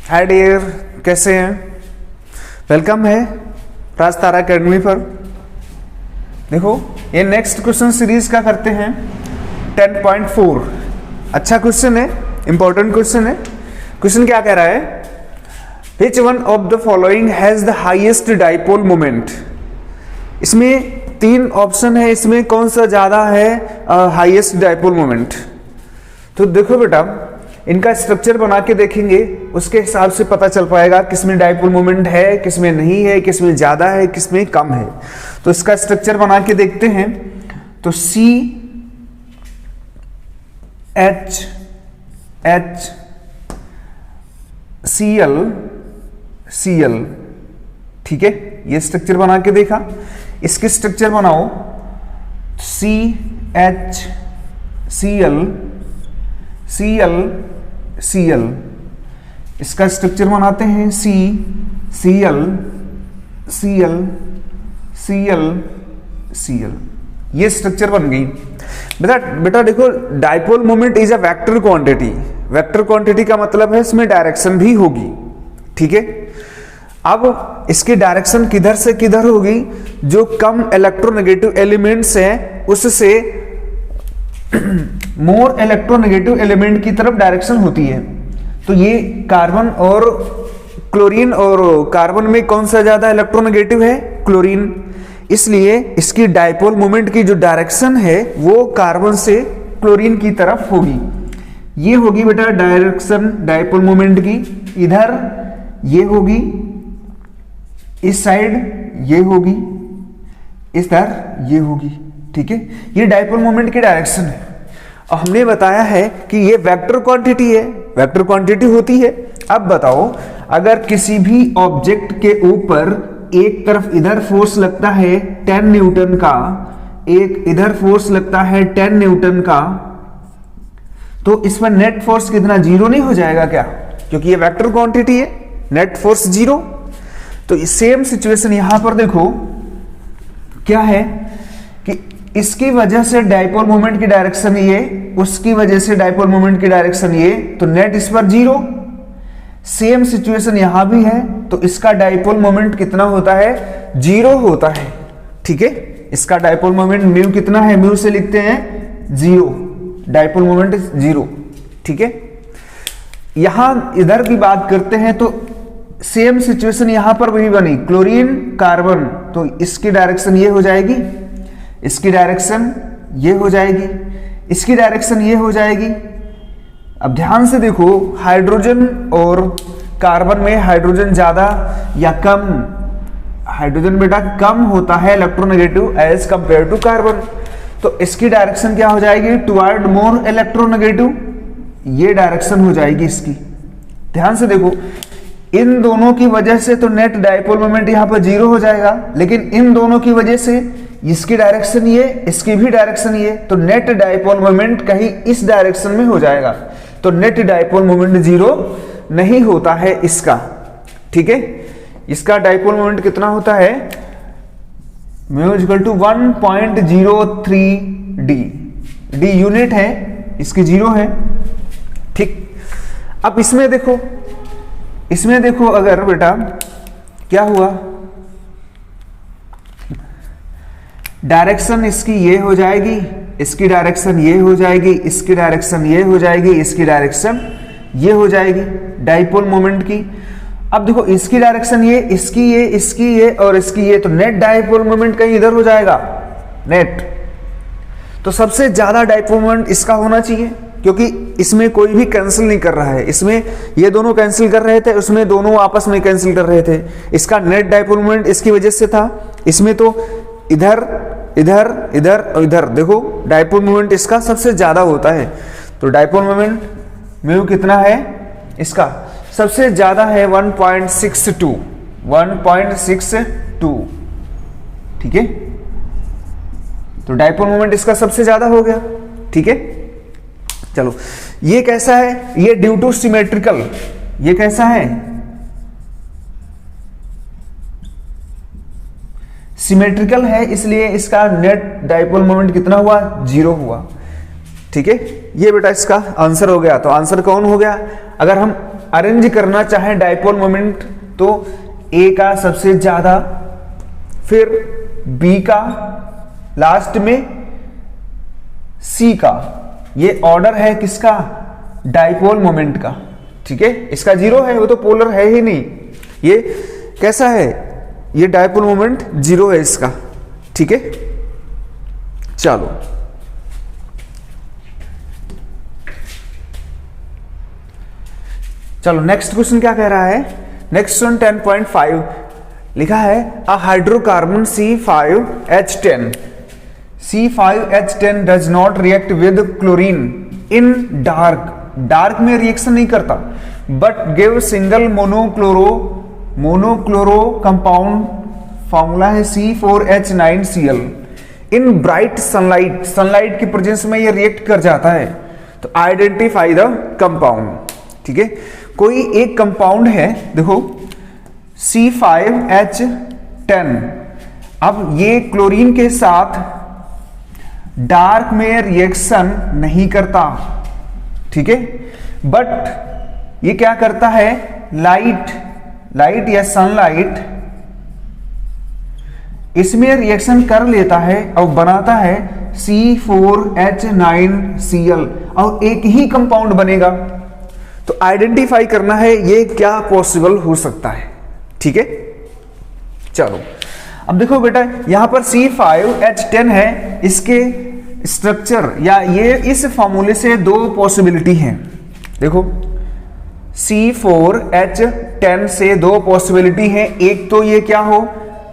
Hi dear, कैसे हैं? Welcome है राज तारा अकेडमी पर। देखो ये नेक्स्ट क्वेश्चन सीरीज का करते हैं 10.4। अच्छा क्वेश्चन है, इंपॉर्टेंट क्वेश्चन है। क्वेश्चन क्या कह रहा है? Which one of the following has the highest dipole moment? इसमें तीन ऑप्शन है, इसमें कौन सा ज्यादा है हाईएस्ट डाइपोल मोमेंट? तो देखो बेटा, इनका स्ट्रक्चर बना के देखेंगे, उसके हिसाब से पता चल पाएगा किसमें डाइपोल मोमेंट है, किसमें नहीं है, किसमें ज्यादा है, किसमें कम है। तो इसका स्ट्रक्चर बना के देखते हैं। तो C H H C L C L, ठीक है, ये स्ट्रक्चर बना के देखा। इसके स्ट्रक्चर बनाओ, C H C L C L C L. इसका स्ट्रक्चर बनाते हैं, C C L C L C L C L. ये स्ट्रक्चर बन गई। बेटा देखो, dipole moment is a vector quantity. Vector quantity का मतलब है इसमें डायरेक्शन भी होगी, ठीक है। अब इसकी डायरेक्शन किधर से किधर होगी? जो कम इलेक्ट्रोनेगेटिव एलिमेंट्स हैं उससे मोर इलेक्ट्रोनेगेटिव एलिमेंट की तरफ डायरेक्शन होती है। तो ये कार्बन और क्लोरीन, और कार्बन में कौन सा ज्यादा इलेक्ट्रोनेगेटिव है? क्लोरीन। इसलिए इसकी डाइपोल मोमेंट की जो डायरेक्शन है वो कार्बन से क्लोरीन की तरफ होगी। ये होगी बेटा डायरेक्शन डाइपोल मोमेंट की। इधर ये होगी, इस साइड ये होगी, इधर ये होगी, ठीक है। ये डाइपोल मोमेंट की डायरेक्शन है। और हमने बताया है कि ये वेक्टर क्वांटिटी है, वेक्टर क्वांटिटी होती है। अब बताओ, अगर किसी भी ऑब्जेक्ट के ऊपर एक तरफ इधर फोर्स लगता है 10 न्यूटन का, एक इधर फोर्स लगता है 10 न्यूटन का, तो इसमें नेट फोर्स कितना? जीरो नहीं हो जाएगा क्या? क्योंकि ये वेक्टर क्वांटिटी है, नेट फोर्स जीरो। तो सेम सिचुएशन यहां पर देखो क्या है कि इसकी वजह से डाइपोल मोमेंट की डायरेक्शन ये, उसकी वजह से डाइपोल मोमेंट की डायरेक्शन ये, तो नेट इस पर जीरो। सेम सिचुएशन यहां भी है, तो इसका डाइपोल मोमेंट कितना होता है? जीरो होता है, ठीक है। इसका डाइपोल मोमेंट म्यू कितना है? म्यू से लिखते हैं जीरो, डाइपोल मोमेंट जीरो, ठीक है। यहां इधर की बात करते हैं तो सेम सिचुएशन यहां पर भी बनी, क्लोरीन कार्बन, तो इसकी डायरेक्शन ये हो जाएगी, इसकी डायरेक्शन ये हो जाएगी, इसकी डायरेक्शन ये हो जाएगी। अब ध्यान से देखो, हाइड्रोजन और कार्बन में हाइड्रोजन ज्यादा या कम? हाइड्रोजन बेटा कम होता है electronegative as compare to carbon. तो इसकी डायरेक्शन क्या हो जाएगी? टुवर्ड मोर इलेक्ट्रोनेगेटिव, ये डायरेक्शन हो जाएगी इसकी। ध्यान से देखो, इन दोनों की वजह से तो नेट डाइपोल मोमेंट यहां पर जीरो हो जाएगा, लेकिन इन दोनों की वजह से इसकी डायरेक्शन ये, इसकी भी डायरेक्शन ये, तो नेट डाइपोल मोमेंट कहीं इस डायरेक्शन में हो जाएगा। तो नेट डाइपोल मोमेंट जीरो नहीं होता है इसका, ठीक है। इसका डाइपोल मोमेंट कितना होता है? Mu equal to 1.03 D. D unit है, इसकी जीरो है, ठीक। अब इसमें देखो, इसमें देखो, अगर बेटा क्या हुआ, डायरेक्शन इसकी ये हो जाएगी, इसकी डायरेक्शन ये हो जाएगी, इसकी डायरेक्शन ये हो जाएगी, इसकी डायरेक्शन ये हो जाएगी डाइपोल मोमेंट की। अब देखो, इसकी डायरेक्शन ये, इसकी ये, इसकी ये और इसकी ये, तो नेट डाइपोल मोमेंट कहीं इधर हो जाएगा, नेट। तो सबसे ज्यादा डाइपोल मोमेंट इसका होना चाहिए, क्योंकि इसमें कोई भी कैंसिल नहीं कर रहा है। इसमें ये दोनों कैंसिल कर रहे थे, उसमें दोनों आपस में कैंसिल कर रहे थे। इसका नेट डाइपोल मोमेंट इसकी वजह से था। इसमें तो इधर इधर इधर और इधर, देखो डाइपोल मोमेंट इसका सबसे ज्यादा होता है। तो डाइपोल मोमेंट म्यू कितना है इसका? सबसे ज्यादा है 1.62, 1.62, ठीक है। तो डाइपोल मोमेंट इसका सबसे ज्यादा हो गया, ठीक है। चलो, ये कैसा है? ये ड्यू टू सिमेट्रिकल। ये कैसा है? सिमेट्रिकल है, इसलिए इसका नेट डाइपोल मोमेंट कितना हुआ? जीरो हुआ, ठीक है। ये बेटा इसका आंसर हो गया। तो आंसर कौन हो गया? अगर हम अरेंज करना चाहे डाइपोल मोमेंट तो ए का सबसे ज्यादा, फिर बी का, लास्ट में सी का। ये ऑर्डर है किसका? डाइपोल मोमेंट का। ठीक है, इसका जीरो है, वो तो पोलर है ही नहीं। ये कैसा है? ये डाइपोल मोमेंट जीरो है इसका। ठीक है, चलो चलो नेक्स्ट क्वेश्चन क्या कह रहा है? नेक्स्ट क्वेश्चन 10.5 लिखा है a hydrocarbon C5H10 C5H10 does not react with chlorine in dark में रिएक्शन नहीं करता, but give single monochloro compound, formula है C4H9Cl इन ब्राइट सनलाइट की प्रेजेंस में ये रिएक्ट कर जाता है। तो आइडेंटिफाई द कंपाउंड। ठीक है, कोई एक कंपाउंड है, देखो C5H10, अब ये क्लोरीन के साथ डार्क में रिएक्शन नहीं करता। ठीक है, बट ये क्या करता है? लाइट या सनलाइट इसमें रिएक्शन कर लेता है और बनाता है C4H9Cl और एक ही कंपाउंड बनेगा। तो आइडेंटिफाई करना है ये क्या पॉसिबल हो सकता है। ठीक है, चलो अब देखो बेटा, यहां पर C5H10 है, इसके स्ट्रक्चर या ये इस फॉर्मूले से दो पॉसिबिलिटी हैं। देखो C4H10 से दो पॉसिबिलिटी है, एक तो ये क्या हो?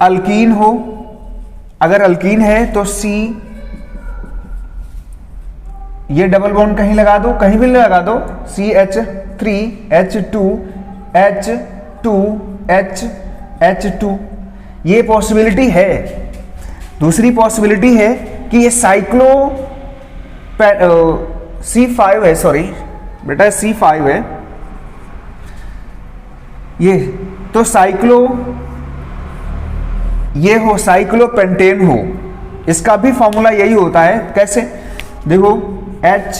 अल्कीन हो। अगर अल्कीन है तो C, ये डबल बॉन्ड कहीं लगा दो, कहीं भी लगा दो, CH3H2H2H2, ये पॉसिबिलिटी है। दूसरी पॉसिबिलिटी है कि ये C5 है, सॉरी बेटा C5 है ये, तो ये हो साइक्लोपेंटेन हो। इसका भी फॉर्मूला यही होता है। कैसे? देखो H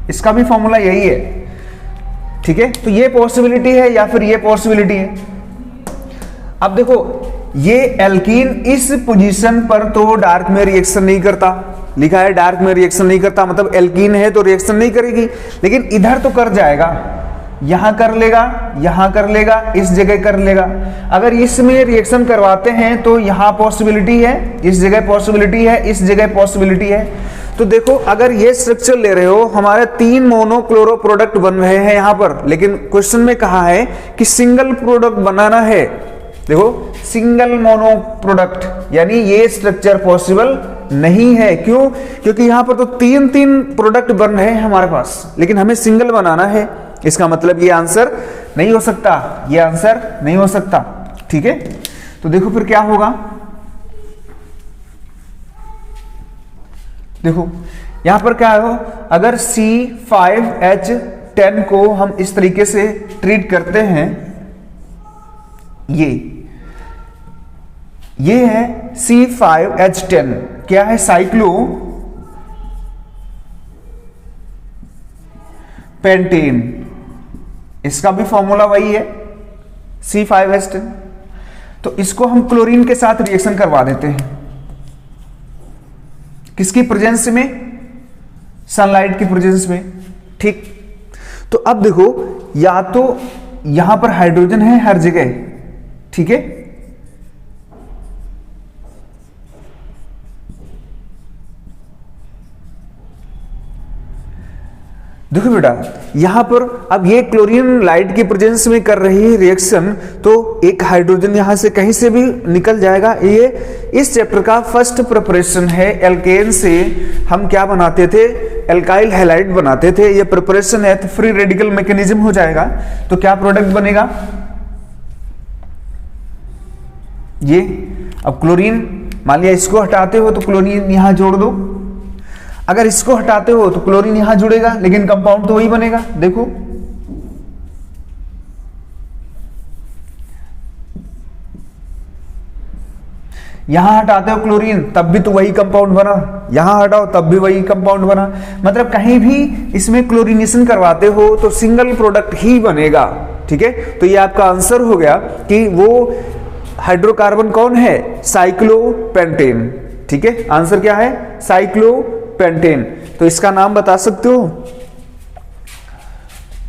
इसका भी फॉर्मूला यही है। ठीक है, तो ये पॉसिबिलिटी है या फिर ये पॉसिबिलिटी है। अब देखो ये एल्कीन इस पोजीशन पर तो डार्क में रिएक्शन नहीं करता, लिखा है डार्क में रिएक्शन नहीं करता, मतलब एल्कीन है तो रिएक्शन नहीं करेगी, लेकिन इधर तो कर जाएगा, यहां कर लेगा, यहां कर लेगा, इस जगह कर लेगा। अगर इसमें रिएक्शन करवाते हैं तो यहां पॉसिबिलिटी है, इस जगह पॉसिबिलिटी है, इस जगह पॉसिबिलिटी है। तो देखो अगर ये स्ट्रक्चर ले रहे हो, हमारे 3 मोनोक्लोरो प्रोडक्ट बन रहे हैं यहां पर, लेकिन क्वेश्चन में कहा है कि सिंगल प्रोडक्ट बनाना है। देखो सिंगल मोनो प्रोडक्ट, यानी ये स्ट्रक्चर पॉसिबल नहीं है। क्यों? क्योंकि यहां पर तो 3 प्रोडक्ट बन रहे हैं हमारे पास, लेकिन हमें सिंगल बनाना है। इसका मतलब ये आंसर नहीं हो सकता, ये आंसर नहीं हो सकता। ठीक है, तो देखो फिर क्या होगा। देखो यहां पर क्या हो, अगर C5H10 को हम इस तरीके से ट्रीट करते हैं, ये है C5H10, क्या है? साइक्लोपेंटेन। इसका भी फॉर्मूला वही है C5H10। तो इसको हम क्लोरीन के साथ रिएक्शन करवा देते हैं, किसकी प्रेजेंस में? सनलाइट की प्रेजेंस में। ठीक, तो अब देखो या तो यहां पर हाइड्रोजन है हर जगह, ठीक है, देखो बेटा यहां पर अब ये क्लोरीन लाइट की प्रेजेंस में कर रही है रिएक्शन, तो एक हाइड्रोजन यहां से कहीं से भी निकल जाएगा। ये इस चैप्टर का फर्स्ट प्रिपरेशन है। एल्केन से हम क्या बनाते थे? एल्काइल हैलाइड बनाते थे। ये प्रिपरेशन है तो फ्री रेडिकल मैकेनिज्म हो जाएगा। तो क्या प्रोडक्ट बनेगा? ये। अब क्लोरीन, मान लिया इसको हटाते हो तो क्लोरीन यहां जोड़ दो, अगर इसको हटाते हो तो क्लोरीन यहां जुड़ेगा, लेकिन कंपाउंड तो वही बनेगा। देखो यहां हटाते हो क्लोरीन तब भी तो वही कंपाउंड बना, यहां हटाओ तब भी वही कंपाउंड बना, मतलब कहीं भी इसमें क्लोरीनेशन करवाते हो तो सिंगल प्रोडक्ट ही बनेगा। ठीक है, तो ये आपका आंसर हो गया कि वो हाइड्रोकार्बन कौन है, साइक्लोपेंटेन। ठीक है, आंसर क्या है, साइक्लोपेंटेन। तो इसका नाम बता सकते हो,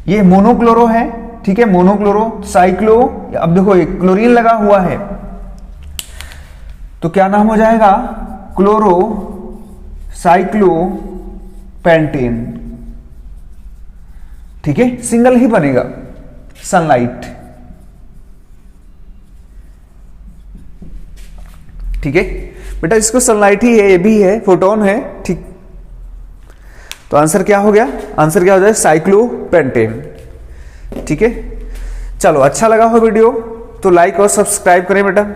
ये मोनोक्लोरो है। ठीक है, मोनोक्लोरो साइक्लो, अब देखो एक क्लोरीन लगा हुआ है तो क्या नाम हो जाएगा, क्लोरो साइक्लोपेंटेन। ठीक है, सिंगल ही बनेगा। सनलाइट, ठीक है बेटा, इसको सनलाइट ही है, ये भी है, फोटोन है। ठीक, तो आंसर क्या हो गया, आंसर क्या हो जाए, साइक्लोपेंटेन। ठीक है, चलो अच्छा लगा हो वीडियो तो लाइक और सब्सक्राइब करें बेटा।